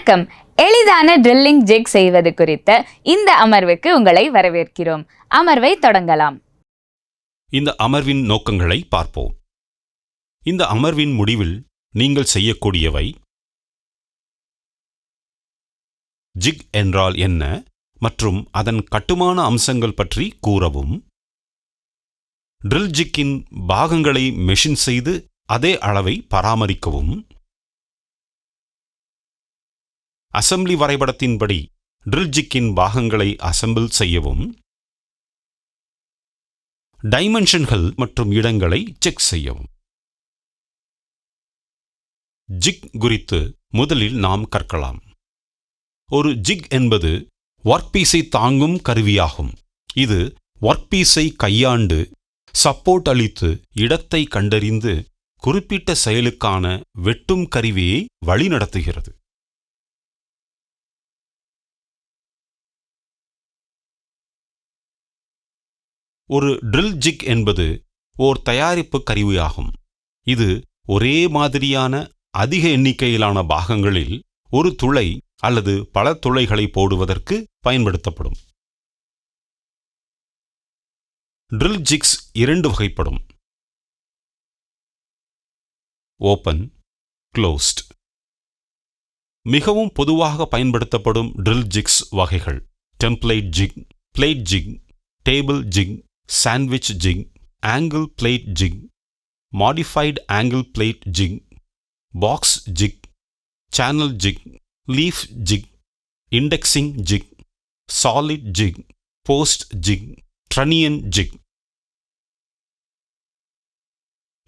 வணக்கம். எளிதான drilling zig செய்வது குறித்த இந்த அமர்வுக்கு உங்களை வரவேற்கிறோம். அமர்வை தொடங்கலாம். இந்த அமர்வின் நோக்கங்களை பார்ப்போம். இந்த அமர்வின் முடிவில் நீங்கள் செய்யக்கூடியவை: ஜிக் என்றால் என்ன மற்றும் அதன் கட்டுமான அம்சங்கள் பற்றி கூறவும், ட்ரில் ஜிக்கின் பாகங்களை மெஷின் செய்து அதே அளவை பராமரிக்கவும், அசெம்பிளி வரைபடத்தின்படி ட்ரில் ஜிக்கின் பாகங்களை அசெம்பிள் செய்யவும், டைமென்ஷன்கள் மற்றும் இடங்களை செக் செய்யவும். ஜிக் குறித்து முதலில் நாம் கற்கலாம். ஒரு ஜிக் என்பது ஒர்க்பீஸை தாங்கும் கருவியாகும். இது ஒர்க்பீஸை கையாண்டு சப்போர்ட் அளித்து இடத்தை கண்டறிந்து குறிப்பிட்ட செயலுக்கான வெட்டும் கருவியை வழிநடத்துகிறது. ஒரு ட்ரில் ஜிக் என்பது ஓர் தயாரிப்பு கருவியாகும். இது ஒரே மாதிரியான அதிக எண்ணிக்கையிலான பாகங்களில் ஒரு துளை அல்லது பல துளைகளை போடுவதற்கு பயன்படுத்தப்படும். ட்ரில் ஜிக்ஸ் இரண்டு வகைப்படும்: ஓபன், க்ளோஸ்ட். மிகவும் பொதுவாக பயன்படுத்தப்படும் ட்ரில் ஜிக்ஸ் வகைகள் template jig, plate jig, table jig, sandwich jig, angle plate jig, modified angle plate jig, box jig, channel jig, leaf jig, indexing jig, solid jig, post jig, trunnion jig.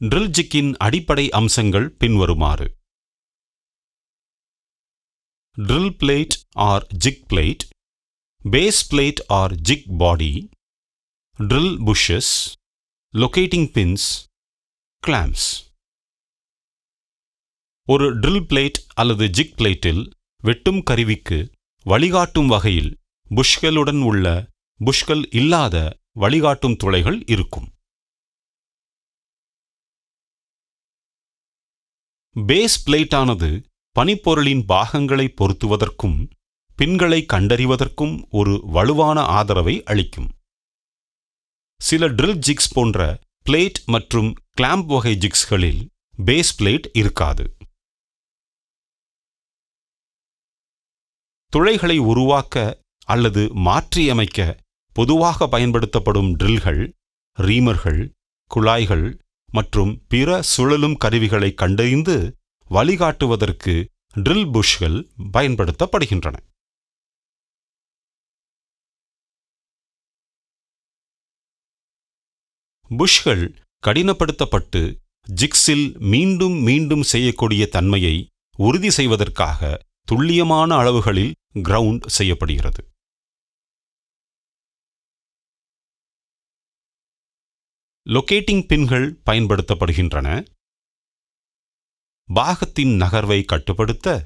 Drill ஜிக்கின் அடிப்படை அம்சங்கள் பின்வருமாறு: drill plate or jig plate, base plate or jig body, drill bushes, locating pins, clamps. ஒரு drill plate அல்லது jig பிளேட்டில் வெட்டும் கருவிக்கு வழிகாட்டும் வகையில் புஷ்களுடன் உள்ள புஷ்கள் இல்லாத வழிகாட்டும் துளைகள் இருக்கும். பேஸ் பிளேட்டானது பனிப்பொருளின் பாகங்களை பொருத்துவதற்கும் பின்களை கண்டறிவதற்கும் ஒரு வலுவான ஆதரவை அளிக்கும். சில ட்ரில் ஜிக்ஸ் போன்ற பிளேட் மற்றும் கிளாம்ப் வகை ஜிக்ஸ்களில் பேஸ் பிளேட் இருக்காது. துளைகளை உருவாக்க அல்லது மாற்றியமைக்க பொதுவாக பயன்படுத்தப்படும் ட்ரில்கள், ரீமர்கள், குழாய்கள் மற்றும் பிற சுழலும் கருவிகளை கண்டறிந்து வழிகாட்டுவதற்கு ட்ரில் புஷ்கள் பயன்படுத்தப்படுகின்றன. புஷ்கள் கடினப்படுத்தப்பட்டு ஜிக்ஸில் மீண்டும் மீண்டும் செய்யக்கூடிய தன்மையை உறுதி செய்வதற்காக துல்லியமான அளவுகளில் கிரவுண்ட் செய்யப்படுகிறது. லொகேட்டிங் பின்கள் பயன்படுத்தப்படுகின்றன. பாகத்தின் நகர்வை கட்டுப்படுத்த,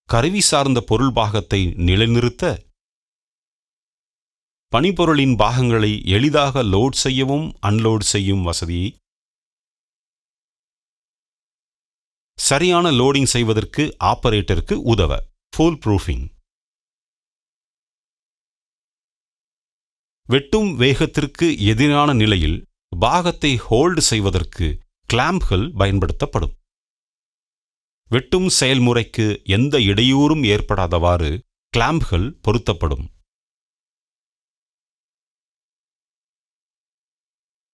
கருவி சார்ந்த பொருள் பாகத்தை நிலைநிறுத்த, பனிப்பொருளின் பாகங்களை எளிதாக லோட் செய்யவும் அன்லோட் செய்யும் வசதியை, சரியான லோடிங் செய்வதற்கு ஆபரேட்டருக்கு உதவ ஃபூல் ப்ரூஃபிங். வெட்டும் வேகத்திற்கு எதிரான நிலையில் பாகத்தை ஹோல்டு செய்வதற்கு கிளாம்ப்கள் பயன்படுத்தப்படும். வெட்டும் செயல்முறைக்கு எந்த இடையூறும் ஏற்படாதவாறு கிளாம்ப்கள் பொருத்தப்படும்.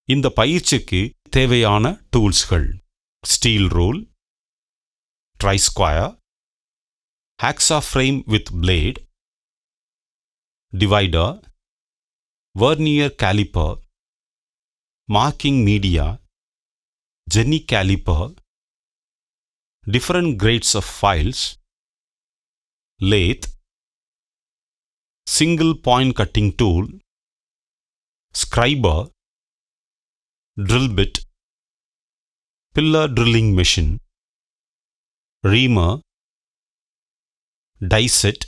இந்த பயிற்சிக்கு தேவையான டூல்ஸ்கள்: steel rule, try square, hacksaw frame with blade, divider, vernier caliper, marking media, jenny caliper, different grades of files, lathe, single point cutting tool, scriber, drill bit, pillar drilling machine, reamer, die set,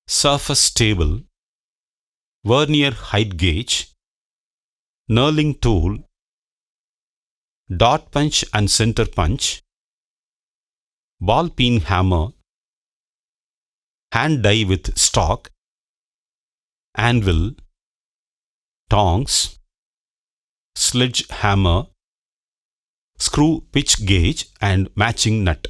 surface table, vernier height gauge, knurling tool, dot punch and center punch, ball peen hammer, hand die with stock, anvil, tongs, sledge hammer, screw pitch gauge and matching nut.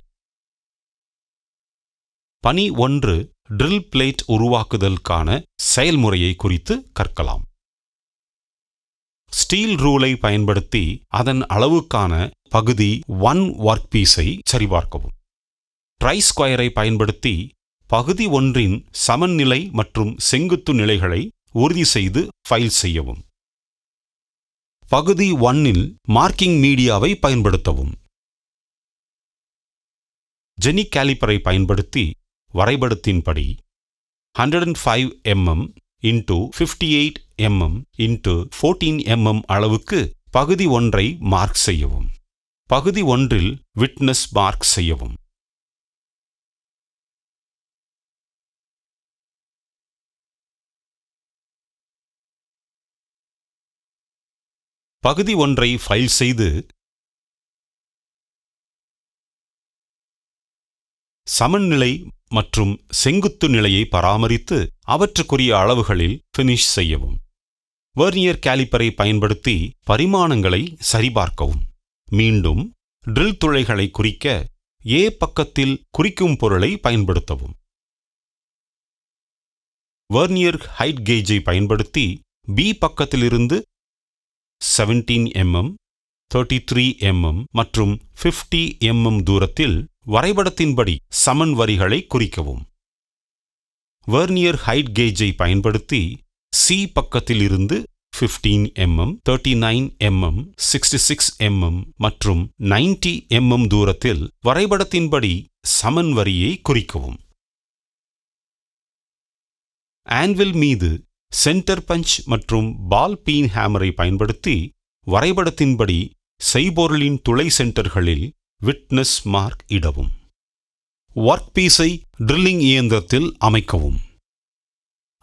பணி 1 drill plate உருவாக்குதலுக்கான செயல்முறையை குறித்து கற்கலாம். Steel ரூலை பயன்படுத்தி அதன் அளவுக்கான பகுதி 1 work பீஸை சரிபார்க்கவும். ட்ரை ஸ்கொயரை பயன்படுத்தி பகுதி 1இன் சமநிலை மற்றும் செங்குத்து நிலைகளை உறுதி செய்து ஃபைல் செய்யவும். பகுதி 1இல் மார்க்கிங் மீடியாவை பயன்படுத்தவும். ஜெனி கேலிப்பரை பயன்படுத்தி வரைபடத்தின்படி 105 mm x 58 mm x 14 mm அளவுக்கு பகுதி 1ஐ மார்க் செய்யவும். பகுதி 1இல் விட்னஸ் மார்க் செய்யவும். பகுதி 1ஐ ஃபைல் செய்து சமநிலை மற்றும் செங்குத்து நிலையை பராமரித்து அவற்றுக்குரிய அளவுகளில் ஃபினிஷ் செய்யவும். வெர்னியர் கேலிப்பரை பயன்படுத்தி பரிமாணங்களை சரிபார்க்கவும். மீண்டும் ட்ரில் துளைகளை குறிக்க A பக்கத்தில் குறிக்கும் பொருளை பயன்படுத்தவும். வெர்னியர் ஹைட் கேஜை பயன்படுத்தி B பக்கத்திலிருந்து 17 mm, 33 mm மற்றும் 50 mm தூரத்தில் வரைபடத்தின்படி சமன் வரிகளை குறிக்கவும். வெர்னியர் ஹைட் கேஜை பயன்படுத்தி C பக்கத்தில் இருந்து 15 mm, 39 mm, 66 mm மற்றும் 90 mm தூரத்தில் வரைபடத்தின்படி சமன் வரியை குறிக்கவும். ஆன்வில் மீது சென்டர் பஞ்ச் மற்றும் பால் பீன் ஹேமரை பயன்படுத்தி வரைபடத்தின்படி செய்பொருளின் துளை சென்டர்களில் விட்னஸ் மார்க் இடவும். ஒர்க் பீஸை ட்ரில்லிங் இயந்திரத்தில் அமைக்கவும்.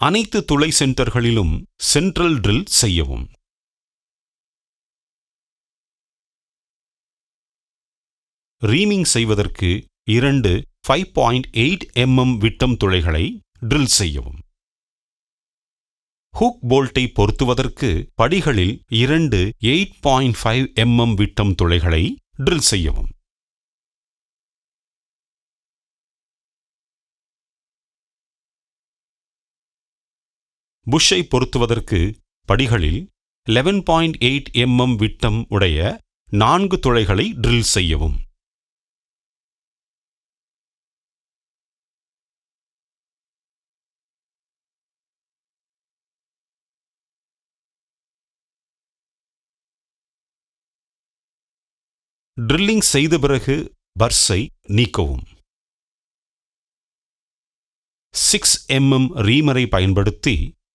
அனைத்து துளை சென்டர்களிலும் சென்ட்ரல் ட்ரில் செய்யவும். ரீமிங் செய்வதற்கு 2 5.8 mm விட்டம் துளைகளை ட்ரில் செய்யவும். ஹூக் போல்ட்டை பொருத்துவதற்கு படிகளில் 2 8.5 mm விட்டம் துளைகளை ட்ரில் செய்யவும். புஷ்ஷை பொருத்துவதற்கு படிகளில் 11.8 mm விட்டம் உடைய 4 துளைகளை ட்ரில் செய்யவும். ட்ரில்லிங் செய்த பிறகு பர்ஸை நீக்கவும். 6 mm ரீமரை பயன்படுத்தி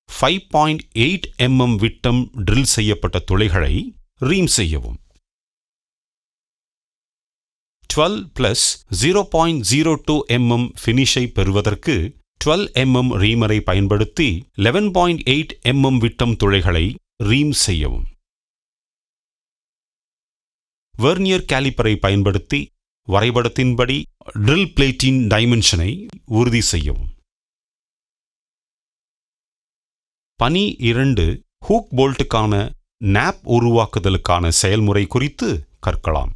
5.8 mm விட்டம் ட்ரில் செய்யப்பட்ட துளைகளை ரீம் செய்யவும். 12 + 0.02 mm ஃபினிஷை பெறுவதற்கு 12 mm ரீமரை பயன்படுத்தி 11.8 mm விட்டம் துளைகளை ரீம் செய்யவும். வெர்னியர் கேலிப்பரை பயன்படுத்தி வரைபடத்தின்படி ட்ரில் பிளேட்டின் டைமென்ஷனை உறுதி செய்யவும். பணி 2 ஹூக் போல்ட்டுக்கான நாப் உருவாக்குதலுக்கான செயல்முறை குறித்து கற்கலாம்.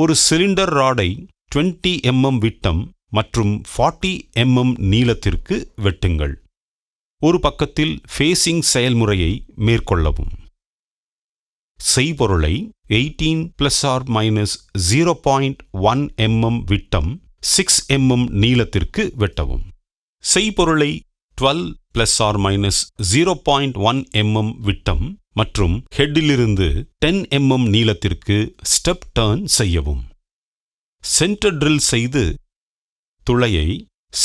ஒரு சிலிண்டர் ராடை 20 mm விட்டம் மற்றும் 40 mm நீளத்திற்கு வெட்டுங்கள். ஒரு பக்கத்தில் ஃபேசிங் செயல்முறையை மேற்கொள்ளவும். செய்பொருளை 18 ± 0.1 mm விட்டம் 6 mm நீளத்திற்கு வெட்டவும். செய்பொருளை 12 ± 0.1 mm விட்டம் மற்றும் ஹெட்டிலிருந்து 10 mm நீளத்திற்கு ஸ்டெப் டர்ன் செய்யவும். சென்டர் ட்ரில் செய்து துளையை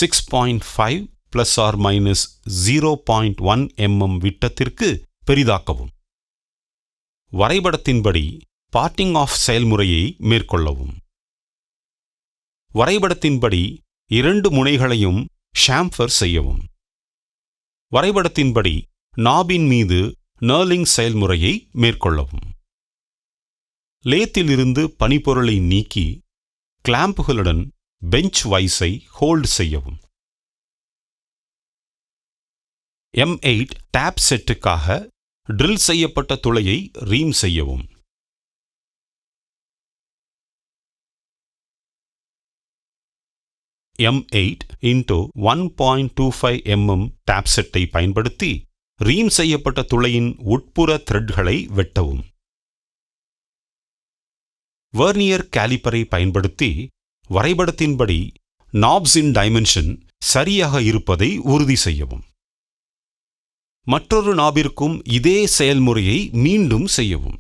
6.5 ± 0.1 mm விட்டத்திற்கு பெரிதாக்கவும். வரைபடத்தின்படி பார்ட்டிங் ஆஃப் செயல்முறையை மேற்கொள்ளவும். வரைபடத்தின்படி 2 முனைகளையும் ஷாம்ஃபர் செய்யவும். வரைபடத்தின்படி நாபின் மீது நர்லிங் செயல்முறையை மேற்கொள்ளவும். லேத்திலிருந்து பனிப்பொருளை நீக்கி கிளாம்புகளுடன் பெஞ்ச் வைஸை ஹோல்ட் செய்யவும். M8 டேப் செட்டுக்காக ட்ரில் செய்யப்பட்ட துளையை ரீம் செய்யவும். M8 into 1.25 mm டேப் செட்டை பயன்படுத்தி ரீம் செய்யப்பட்ட துளையின் உட்புற த்ரெட்களை வெட்டவும். வெர்னியர் கேலிப்பரை பயன்படுத்தி வரைபடத்தின்படி நாப்ஸின் டைமென்ஷன் சரியாக இருப்பதை உறுதி செய்யவும். மற்றொரு நாபிற்கும் இதே செயல்முறையை மீண்டும் செய்யவும்.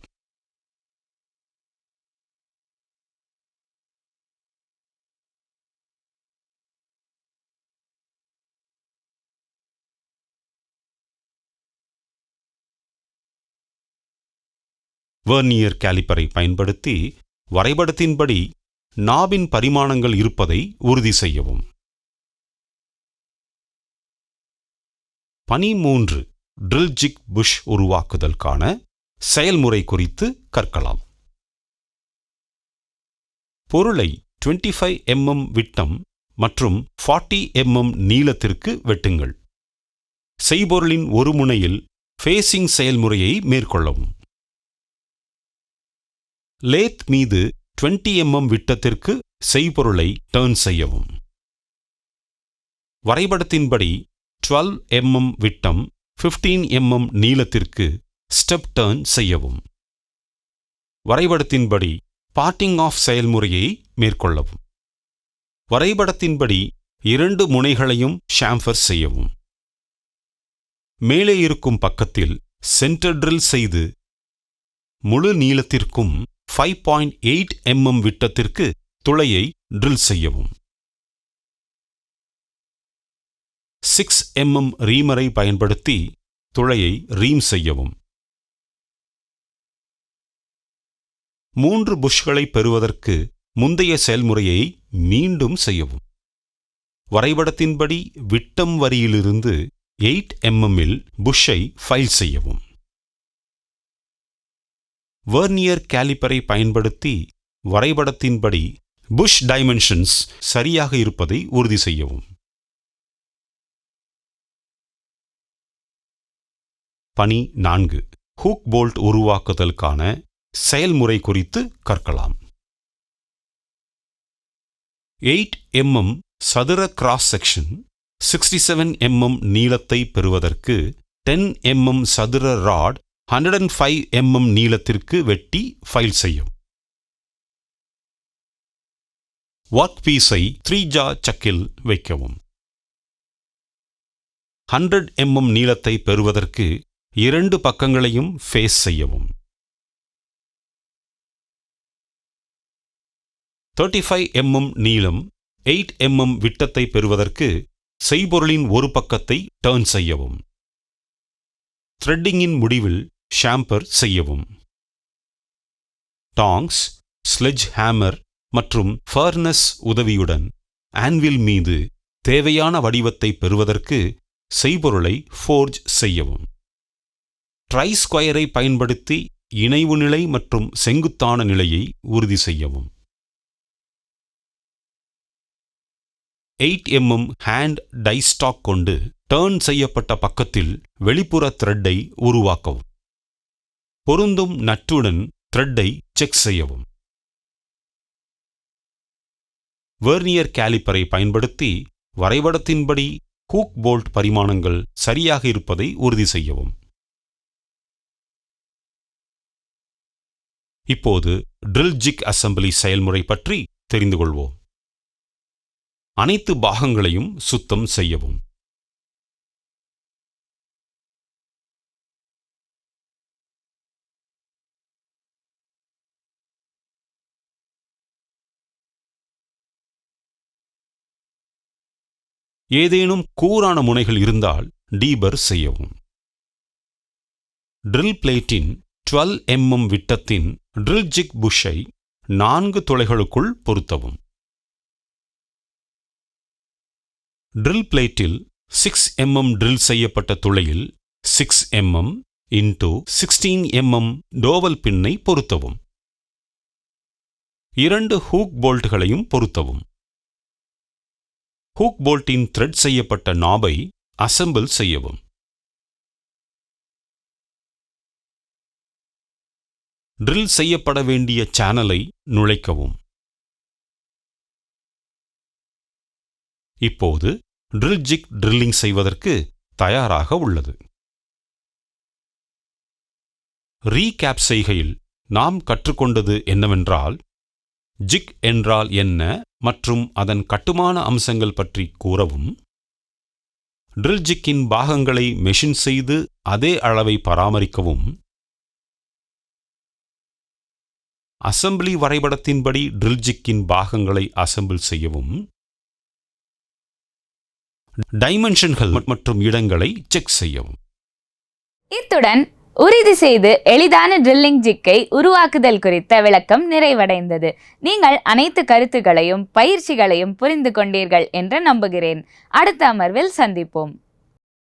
வெர்னியர் கேலிப்பரை பயன்படுத்தி வரைபடத்தின்படி நாபின் பரிமாணங்கள் இருப்பதை உறுதி செய்யவும். பணி 3 ட்ரில் ஜிக் புஷ் உருவாக்குதலுக்கான செயல்முறை குறித்து கற்கலாம். பொருளை 25 mm விட்டம் மற்றும் 40 mm நீளத்திற்கு வெட்டுங்கள். செய்பொருளின் ஒரு முனையில் ஃபேசிங் செயல்முறையை மேற்கொள்ளவும். லேத் மீது 20 mm விட்டத்திற்கு செய்பொருளை டர்ன் செய்யவும். வரைபடத்தின்படி 12 mm விட்டம் 15 mm நீளத்திற்கு ஸ்டெப் டர்ன் செய்யவும். வரைபடத்தின்படி பார்ட்டிங் ஆஃப் செயல்முறையை மேற்கொள்ளவும். வரைபடத்தின்படி 2 முனைகளையும் ஷாம்பர் செய்யவும். மேலே இருக்கும் பக்கத்தில் சென்டர் ட்ரில் செய்து முழு நீளத்திற்கும் 5.8 mm விட்டத்திற்கு துளையை ட்ரில் செய்யவும். 6 mm ரீமரை பயன்படுத்தி துளையை ரீம் செய்யவும். 3 புஷ்களை பெறுவதற்கு முந்தைய செயல்முறையை மீண்டும் செய்யவும். வரைபடத்தின்படி விட்டம் வரியிலிருந்து 8 mm இல் புஷ்ஷை ஃபைல் செய்யவும். வெர்னியர் கேலிப்பரை பயன்படுத்தி வரைபடத்தின்படி புஷ் டைமென்ஷன்ஸ் சரியாக இருப்பதை உறுதி செய்யவும். பணி 4 ஹூக் போல்ட் உருவாக்குதலுக்கான செயல்முறை குறித்து கற்கலாம். 8 mm சதுர கிராஸ் செக்ஷன் 67 mm நீளத்தை பெறுவதற்கு 10 mm சதுர ராட் 105 mm நீளத்திற்கு வெட்டி ஃபைல் செய்யும். ஒர்க் பீஸை 3-ஜா சக்கில் வைக்கவும். 100 mm நீளத்தை பெறுவதற்கு 2 பக்கங்களையும் ஃபேஸ் செய்யவும். 35 mm நீளம் 8 mm விட்டத்தை பெறுவதற்கு செய்பொருளின் ஒரு பக்கத்தை டர்ன் செய்யவும். த்ரெட்டிங்கின் முடிவில் ஷாம்பர் செய்யவும். டாங்ஸ், ஸ்லெட்ஜ் ஹேமர் மற்றும் ஃபர்னஸ் உதவியுடன் ஆன்வில் மீது தேவையான வடிவத்தை பெறுவதற்கு செய்பொருளை ஃபோர்ஜ் செய்யவும். ட்ரை ஸ்கொயரை பயன்படுத்தி இணைவு நிலை மற்றும் செங்குத்தான நிலையை உறுதி செய்யவும். 8 mm ஹேண்ட் டை ஸ்டாக் கொண்டு டர்ன் செய்யப்பட்ட பக்கத்தில் வெளிப்புற த்ரெட்டை உருவாக்கவும். பொருந்தும் நட்டுடன் த்ரெட்டை செக் செய்யவும். வெர்னியர் கேலிப்பரை பயன்படுத்தி வரைபடத்தின்படி ஹூக் போல்ட் பரிமாணங்கள் சரியாக இருப்பதை உறுதி செய்யவும். இப்போது ட்ரில் ஜிக் அசெம்பிளி செயல்முறை பற்றி தெரிந்து கொள்வோம். அனைத்து பாகங்களையும் சுத்தம் செய்யவும். ஏதேனும் கூரான முனைகள் இருந்தால் டீபர் செய்யவும். ட்ரில் பிளேட்டின் 12 mm விட்டத்தின் ட்ரில் ஜிக் புஷ்ஷை 4 துளைகளுக்குள் பொருத்தவும். ட்ரில் பிளேட்டில் 6 mm ட்ரில் செய்யப்பட்ட துளையில் 6 mm into 16 mm டோவல் பின்னை பொருத்தவும். 2 ஹூக் போல்ட்களையும் பொருத்தவும். ஹூக் போல்ட்டின் த்ரெட் செய்யப்பட்ட நாபை அசெம்பிள் செய்யவும். ட்ரில் செய்யப்பட வேண்டிய சேனலை நுழைக்கவும். இப்போது ட்ரில் ஜிக் ட்ரில்லிங் செய்வதற்கு தயாராக உள்ளது. ரீகேப் செய்கையில் நாம் கற்றுக்கொண்டது என்னவென்றால், ஜிக் என்றால் என்ன மற்றும் அதன் கட்டுமான அம்சங்கள் பற்றி கூறவும், ட்ரில் ஜிக்கின் பாகங்களை மெஷின் செய்து அதே அளவை பராமரிக்கவும், அசெம்பிளி வரைபடத்தின்படி ட்ரில் ஜிக்கின் பாகங்களை அசெம்பிள் செய்யவும், டைமென்ஷன்கள் மற்றும் இடங்களை செக் செய்யவும். இத்துடன் உறுதி செய்து எளிதான ட்ரில்லிங் ஜிக்கை உருவாக்குதல் குறித்த விளக்கம் நிறைவடைந்தது. நீங்கள் அனைத்து கருத்துக்களையும் பயிற்சிகளையும் புரிந்து கொண்டீர்கள் என்று நம்புகிறேன். அடுத்த அமர்வில் சந்திப்போம்.